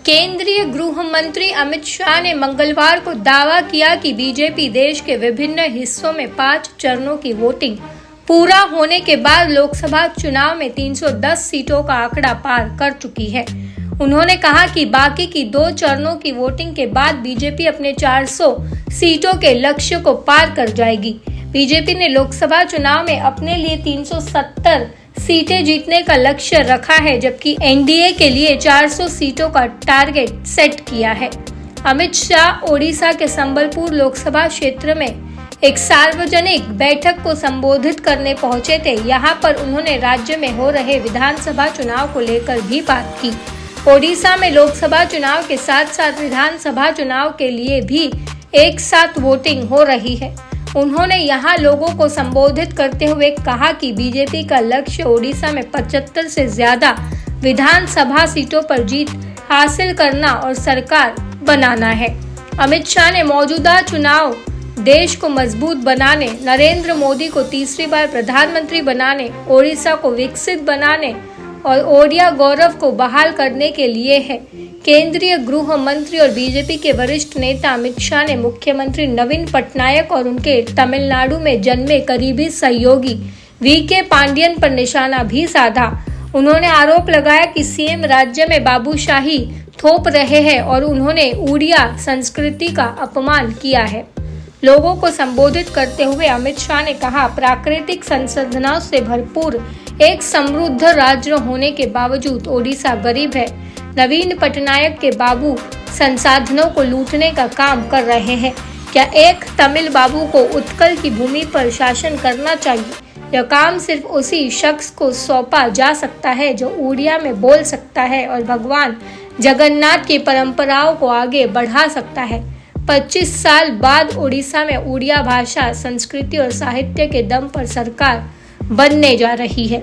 केंद्रीय गृह मंत्री अमित शाह ने मंगलवार को दावा किया कि बीजेपी देश के विभिन्न हिस्सों में 5 चरणों की वोटिंग पूरा होने के बाद लोकसभा चुनाव में 310 सीटों का आंकड़ा पार कर चुकी है। उन्होंने कहा कि बाकी की 2 चरणों की वोटिंग के बाद बीजेपी अपने 400 सीटों के लक्ष्य को पार कर जाएगी। बीजेपी ने लोकसभा चुनाव में अपने लिए 370 सीटें जीतने का लक्ष्य रखा है, जबकि एनडीए के लिए 400 सीटों का टारगेट सेट किया है। अमित शाह ओडिशा के संबलपुर लोकसभा क्षेत्र में एक सार्वजनिक बैठक को संबोधित करने पहुंचे थे। यहां पर उन्होंने राज्य में हो रहे विधानसभा चुनाव को लेकर भी बात की। ओडिशा में लोकसभा चुनाव के साथ साथ विधानसभा चुनाव के लिए भी एक साथ वोटिंग हो रही है। उन्होंने यहां लोगों को संबोधित करते हुए कहा कि बीजेपी का लक्ष्य ओडिशा में 75 से ज्यादा विधानसभा सीटों पर जीत हासिल करना और सरकार बनाना है। अमित शाह ने मौजूदा चुनाव देश को मजबूत बनाने, नरेंद्र मोदी को तीसरी बार प्रधानमंत्री बनाने, ओडिशा को विकसित बनाने और ओडिया गौरव को बहाल करने के लिए है। केंद्रीय गृह मंत्री और बीजेपी के वरिष्ठ नेता अमित शाह ने मुख्यमंत्री नवीन पटनायक और उनके तमिलनाडु में जन्मे करीबी सहयोगी वीके पांडियन पर निशाना भी साधा। उन्होंने आरोप लगाया कि सीएम राज्य में बाबूशाही थोप रहे हैं और उन्होंने उड़िया संस्कृति का अपमान किया है। लोगों को संबोधित करते हुए अमित शाह ने कहा, प्राकृतिक संसाधनों से भरपूर एक समृद्ध राज्य होने के बावजूद ओडिशा गरीब है। नवीन पटनायक के बाबू संसाधनों को लूटने का काम कर रहे हैं। क्या एक तमिल बाबू को उत्कल की भूमि पर शासन करना चाहिए? यह काम सिर्फ उसी शख्स को सौंपा जा सकता है जो उड़िया में बोल सकता है और भगवान जगन्नाथ की परंपराओं को आगे बढ़ा सकता है। 25 साल बाद ओडिशा में उड़िया भाषा, संस्कृति और साहित्य के दम पर सरकार बनने जा रही है।